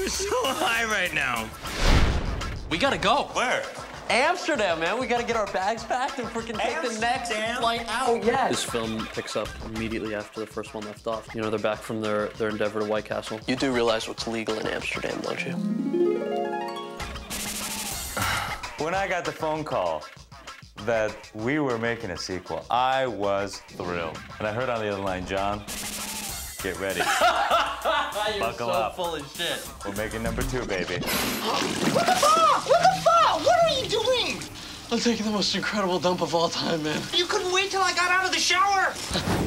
We're so high right now. We gotta go. Where? Amsterdam, man. We gotta get our bags packed and freaking take the next flight out. Yes. This film picks up immediately after the first one left off. You know, they're back from their endeavor to White Castle. You do realize what's legal in Amsterdam, don't you? When I got the phone call that we were making a sequel, I was thrilled. And I heard on the other line, John, get ready. Buckle up. Full of shit. We're making number 2, baby. What the fuck? What the fuck? What are you doing? I'm taking the most incredible dump of all time, man. You couldn't wait till I got out of the shower.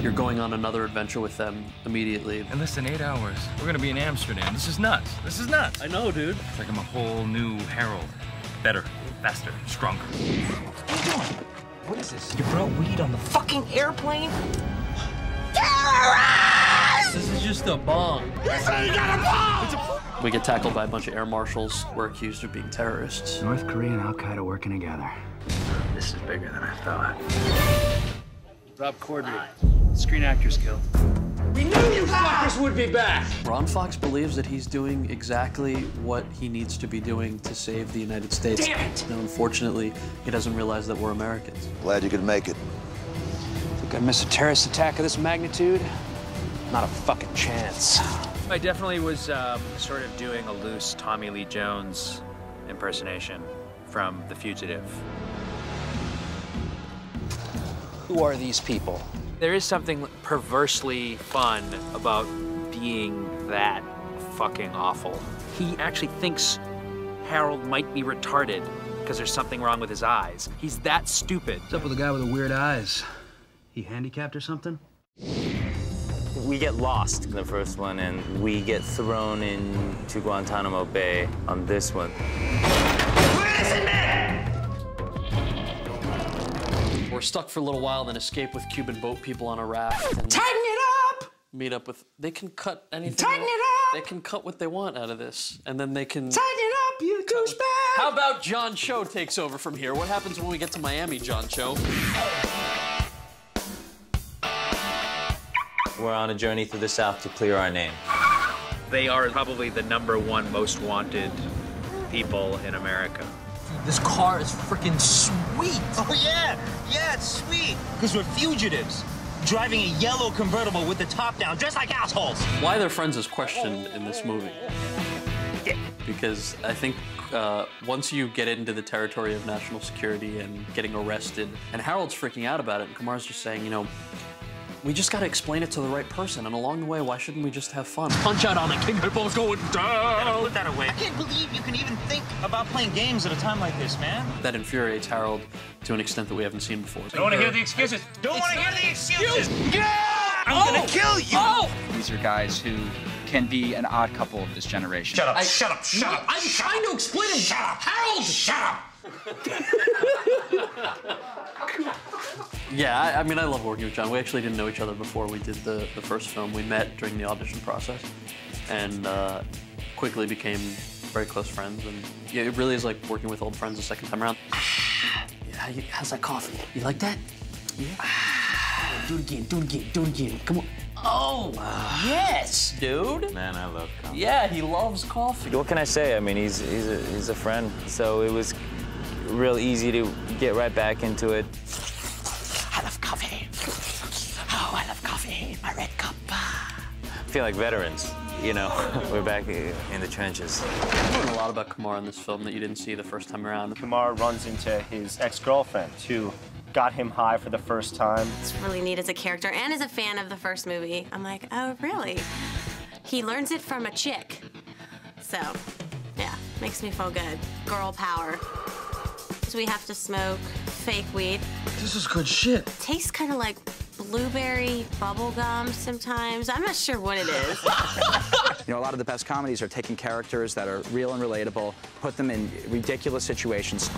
You're going on another adventure with them immediately. In less than 8 hours, we're gonna be in Amsterdam. This is nuts. This is nuts. I know, dude. It's like I'm a whole new Harold. Better, faster, stronger. What are you doing? What is this? You brought weed on the fucking airplane? Terrorists! This is just a bomb. You say you got a bomb! We get tackled by a bunch of air marshals. We're accused of being terrorists. North Korea and Al-Qaeda working together. This is bigger than I thought. Rob Corddry, Screen Actors Guild. We knew you fuckers would be back! Ron Fox believes that he's doing exactly what he needs to be doing to save the United States. Damn it! Now, unfortunately, he doesn't realize that we're Americans. Glad you could make it. Think I'd miss a terrorist attack of this magnitude? Not a fucking chance. I definitely was sort of doing a loose Tommy Lee Jones impersonation from The Fugitive. Who are these people? There is something perversely fun about being that fucking awful. He actually thinks Harold might be retarded because there's something wrong with his eyes. He's that stupid. What's up with the guy with the weird eyes? He handicapped or something? We get lost in the first one, and we get thrown into Guantanamo Bay on this one. Listen, man! We're stuck for a little while, then escape with Cuban boat people on a raft. And Tighten it up! meet up with. They can cut anything. Tighten it up! They can cut what they want out of this, and then they can. Tighten it up, you douchebag! How about John Cho takes over from here? What happens when we get to Miami, John Cho? We're on a journey through the South to clear our name. They are probably the #1 most wanted people in America. This car is freaking sweet! Oh, yeah! Yeah, it's sweet! Because we're fugitives, driving a yellow convertible with the top down, dressed like assholes! Why they're friends is questioned in this movie. Because I think once you get into the territory of national security and getting arrested, and Harold's freaking out about it, and Kamar's just saying, you know, we just gotta explain it to the right person, and along the way, why shouldn't we just have fun? Punch out on the king, the ball's going down! Put that away. I can't believe you can even think about playing games at a time like this, man. That infuriates Harold to an extent that we haven't seen before. Don't want to hear the excuses. Don't want to hear the excuses! I'm gonna kill you. These are guys who can be an odd couple of this generation. Shut up, shut up, shut up! I'm trying to explain him! Shut up! Harold, shut up! Yeah, I mean, I love working with John. We actually didn't know each other before we did the first film. We met during the audition process and quickly became very close friends. And yeah, it really is like working with old friends the second time around. Yeah, how's that coffee? You like that? Yeah. Do it again, do it again, do it again. Come on. Oh, yes, dude. Man, I love coffee. Yeah, he loves coffee. What can I say? I mean, he's a friend, so it was real easy to get right back into it. I love coffee. Oh, I love coffee. My red cup. I feel like veterans, you know. We're back in the trenches. I learned a lot about Kamar in this film that you didn't see the first time around. Kamar runs into his ex-girlfriend who got him high for the first time. It's really neat as a character and as a fan of the first movie. I'm like, oh, really? He learns it from a chick. So, yeah, makes me feel good. Girl power. So we have to smoke fake weed. This is good shit. Tastes kind of like blueberry bubble gum sometimes. I'm not sure what it is. You know, a lot of the best comedies are taking characters that are real and relatable, put them in ridiculous situations.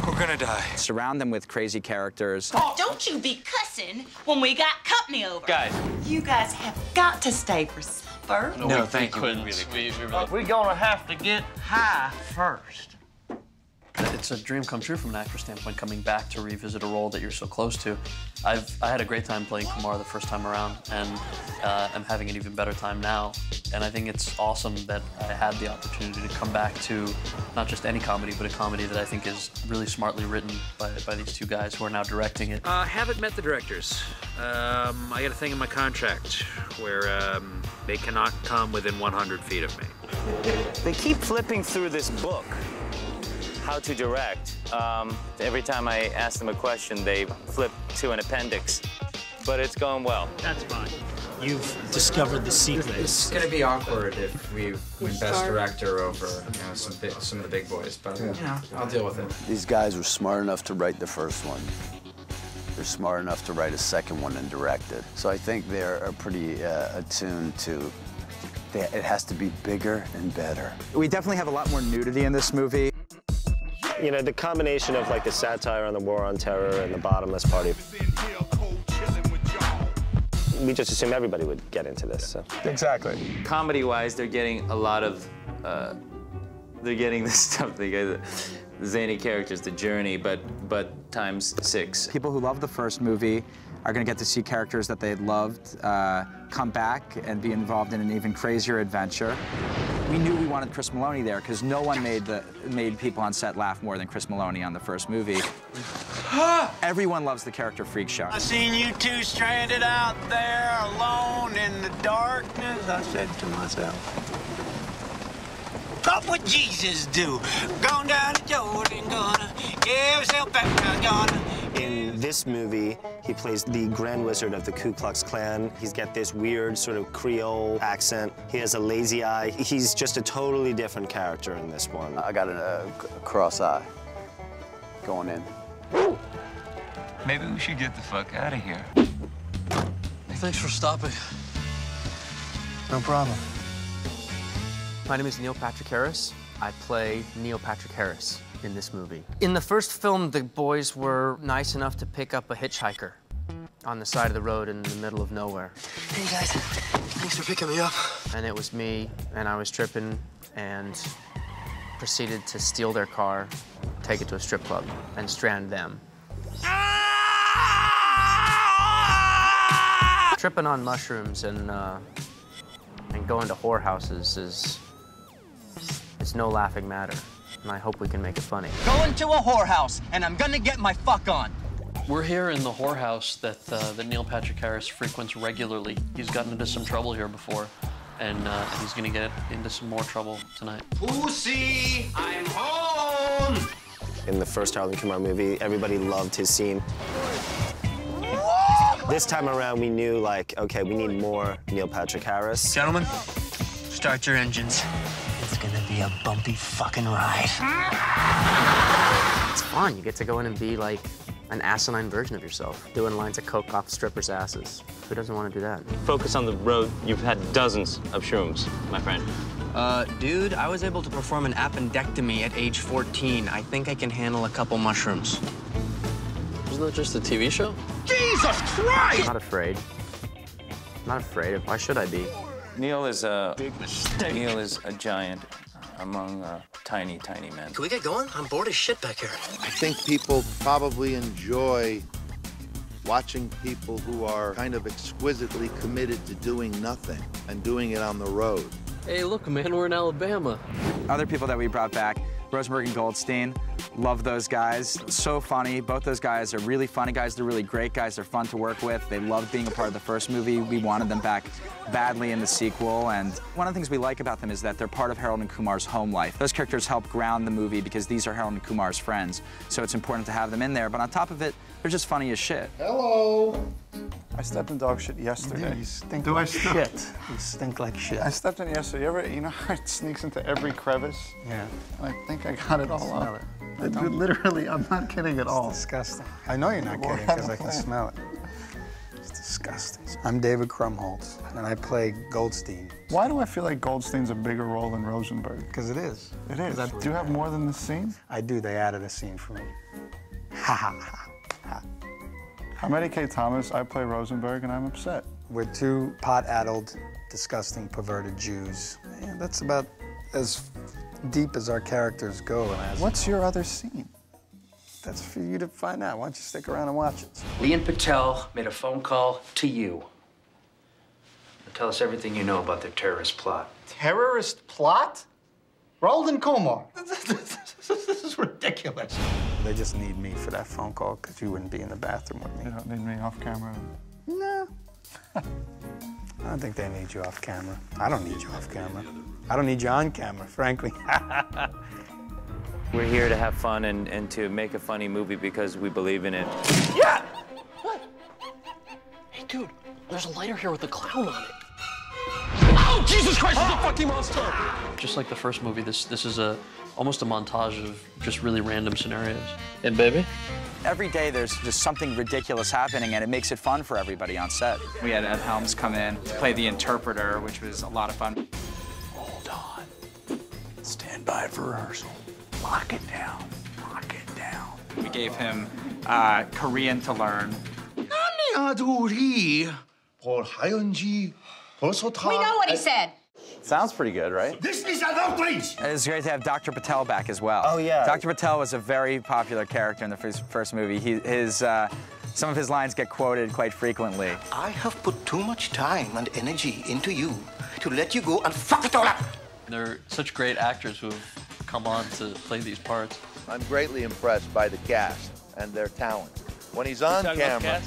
We're gonna die. Surround them with crazy characters. Don't you be cussing when we got company over. Guys. You guys have got to stay for supper. No, thank you. We're We're gonna have to get high first. It's a dream come true from an actor standpoint, coming back to revisit a role that you're so close to. I had a great time playing Kumar the first time around, and I'm having an even better time now. And I think it's awesome that I had the opportunity to come back to not just any comedy, but a comedy that I think is really smartly written by these two guys who are now directing it. Haven't met the directors. I got a thing in my contract where they cannot come within 100 feet of me. They keep flipping through this book, How to Direct. Every time I ask them a question, they flip to an appendix, but it's going well. That's fine. You've discovered the secret. It's going to be awkward if we win Best Director over some of the big boys, but you know, I'll deal with it. These guys were smart enough to write the first one. They're smart enough to write a second one and direct it. So I think they're pretty attuned to it has to be bigger and better. We definitely have a lot more nudity in this movie. You know, the combination of like the satire on the war on terror and the bottomless party. We just assumed everybody would get into this, so. Exactly. Comedy-wise, they're getting a lot of, they're getting the stuff, they get the zany characters, the journey, but times 6. People who love the first movie are going to get to see characters that they loved come back and be involved in an even crazier adventure. We knew we wanted Chris Meloni there because no one made people on set laugh more than Chris Meloni on the first movie. Everyone loves the character Freak Show. I seen you two stranded out there alone in the darkness. I said to myself, "What would Jesus do? Going down to Jordan, gonna give himself back, gonna." In this movie, he plays the Grand Wizard of the Ku Klux Klan. He's got this weird sort of Creole accent. He has a lazy eye. He's just a totally different character in this one. I got a cross eye going in. Maybe we should get the fuck out of here. Thanks for stopping. No problem. My name is Neil Patrick Harris. I play Neil Patrick Harris in this movie. In the first film, the boys were nice enough to pick up a hitchhiker on the side of the road in the middle of nowhere. Hey guys, thanks for picking me up. And it was me, and I was tripping and proceeded to steal their car, take it to a strip club, and strand them. Tripping on mushrooms and going to whorehouses is no laughing matter, and I hope we can make it funny. Going to a whorehouse, and I'm gonna get my fuck on. We're here in the whorehouse that Neil Patrick Harris frequents regularly. He's gotten into some trouble here before, and he's gonna get into some more trouble tonight. Pussy, I'm home! In the first Harold and Kumar movie, everybody loved his scene. This time around, we knew, like, okay, we need more Neil Patrick Harris. Gentlemen, start your engines. It's gonna be a bumpy fucking ride. It's fun. You get to go in and be like an asinine version of yourself, doing lines of coke off strippers' asses. Who doesn't want to do that? Focus on the road. You've had dozens of shrooms, my friend. Dude, I was able to perform an appendectomy at age 14. I think I can handle a couple mushrooms. Isn't that just a TV show? Jesus Christ! I'm not afraid. I'm not afraid. Why should I be? Neil is a Big mistake. Neil is a giant among tiny men. Can we get going? I'm bored as shit back here. I think people probably enjoy watching people who are kind of exquisitely committed to doing nothing and doing it on the road. Hey, look, man, we're in Alabama. Other people that we brought back, Rosenberg and Goldstein, love those guys. So funny. Both those guys are really funny guys. They're really great guys. They're fun to work with. They loved being a part of the first movie. We wanted them back badly in the sequel. And one of the things we like about them is that they're part of Harold and Kumar's home life. Those characters help ground the movie because these are Harold and Kumar's friends. So it's important to have them in there. But on top of it, they're just funny as shit. Hello. I stepped in dog shit yesterday. Yeah, you stink like shit. You stink like shit. I stepped in yesterday. You know how it sneaks into every crevice? Yeah. And I think I got it all Smell up. it. Literally, I'm not kidding at all. It's disgusting. I know you're not kidding because I can smell it. It's disgusting. I'm David Krumholtz, and I play Goldstein. Why do I feel like Goldstein's a bigger role than Rosenberg? Because it is. It is. Do you have more than this scene? I do. They added a scene for me. Ha ha ha ha. I'm Eddie K. Thomas. I play Rosenberg, and I'm upset. We're two pot-addled, disgusting, perverted Jews. And that's about as deep as our characters go. And what's your other scene? That's for you to find out. Why don't you stick around and watch it? Lian Patel made a phone call to you. Tell us everything you know about their terrorist plot. Terrorist plot? Raoul and Kumar. This is ridiculous. They just need me for that phone call because you wouldn't be in the bathroom with me. You don't need me off camera. No. I don't think they need you off camera. I don't need you off camera. I don't need you on camera, frankly. We're here to have fun and to make a funny movie because we believe in it. Yeah! Hey, dude, there's a lighter here with a clown on it. Oh, Jesus Christ, it's a fucking monster! Just like the first movie, this is almost a montage of just really random scenarios. And baby? Every day there's just something ridiculous happening, and it makes it fun for everybody on set. We had Ed Helms come in to play the interpreter, which was a lot of fun. Hold on. Stand by for rehearsal. Lock it down. Lock it down. We gave him Korean to learn. We know what he said. Sounds pretty good, right? This is an outrage! It's great to have Dr. Patel back as well. Oh, yeah. Dr. Patel was a very popular character in the first movie. Some of his lines get quoted quite frequently. I have put too much time and energy into you to let you go and fuck it all up. They're such great actors who have come on to play these parts. I'm greatly impressed by the cast and their talent. When he's on camera,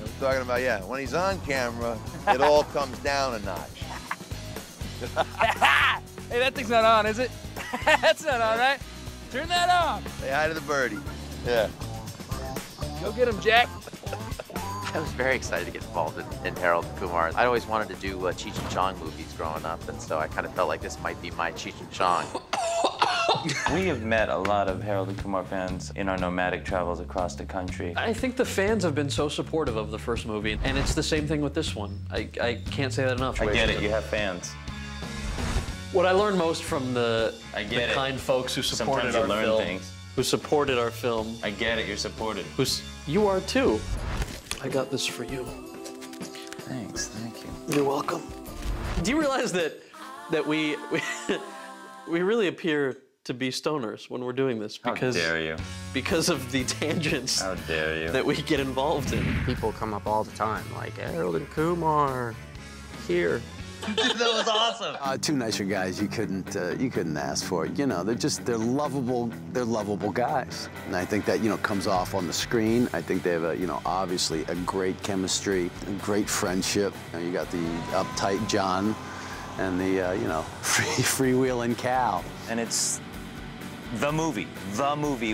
I'm talking about, yeah, when he's on camera, it all comes down a notch. Hey, that thing's not on, is it? That's not on, right? Turn that on. Say hi to the birdie. Yeah. Go get him, Jack. I was very excited to get involved in Harold and Kumar. I always wanted to do Cheech and Chong movies growing up, and so I kind of felt like this might be my Cheech and Chong. We have met a lot of Harold and Kumar fans in our nomadic travels across the country. I think the fans have been so supportive of the first movie, and it's the same thing with this one. I can't say that enough. I get it, you have fans. What I learned most from the kind folks who supported Sometimes you our learn film, things. who supported our film. I get it, you're supported. You are too. I got this for you. Thanks, thank you. You're welcome. Do you realize that we really appear to be stoners when we're doing this? Because, How dare you? Because of the tangents How dare you? that we get involved in. People come up all the time, like Harold and Kumar, here. That was awesome. Two nicer guys you couldn't ask for. You know, they're lovable guys. And I think that, comes off on the screen. I think they have obviously a great chemistry, a great friendship. You got the uptight John and the, freewheeling Cal. And it's the movie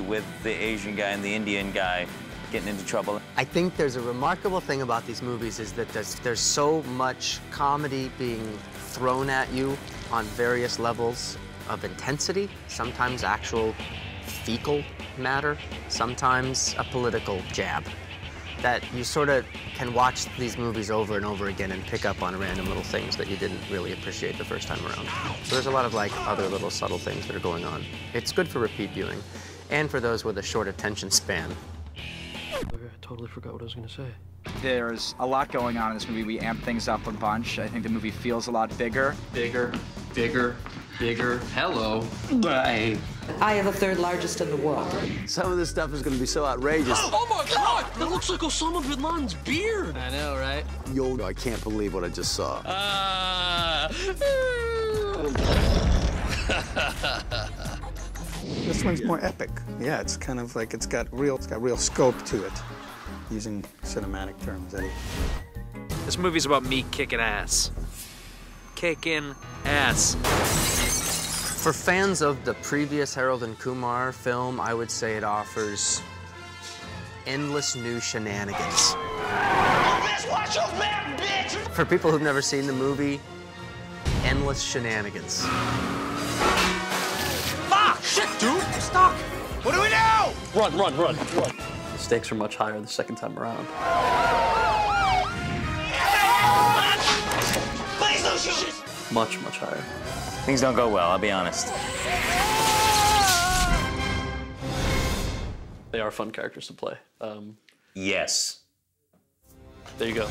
with the Asian guy and the Indian guy getting into trouble. I think there's a remarkable thing about these movies is that there's so much comedy being thrown at you on various levels of intensity, sometimes actual fecal matter, sometimes a political jab, that you sort of can watch these movies over and over again and pick up on random little things that you didn't really appreciate the first time around. So there's a lot of other little subtle things that are going on. It's good for repeat viewing and for those with a short attention span. I totally forgot what I was going to say. There's a lot going on in this movie. We amp things up a bunch. I think the movie feels a lot bigger. Bigger. Hello. Bye. I have the third largest in the world. Some of this stuff is going to be so outrageous. Oh my God! That looks like Osama bin Laden's beard. I know, right? Yo, I can't believe what I just saw. This one's more epic. Yeah, it's kind of like it's got real scope to it, using cinematic terms, Eddie. This movie's about me kicking ass. Kicking ass. For fans of the previous Harold and Kumar film, I would say it offers endless new shenanigans. Watch your back, bitch! For people who've never seen the movie, endless shenanigans. Fuck! Shit, dude! I'm stuck! What do we do? Run. The stakes are much higher the second time around. Please don't shoot! Much higher. Things don't go well, I'll be honest. They are fun characters to play. Yes. There you go.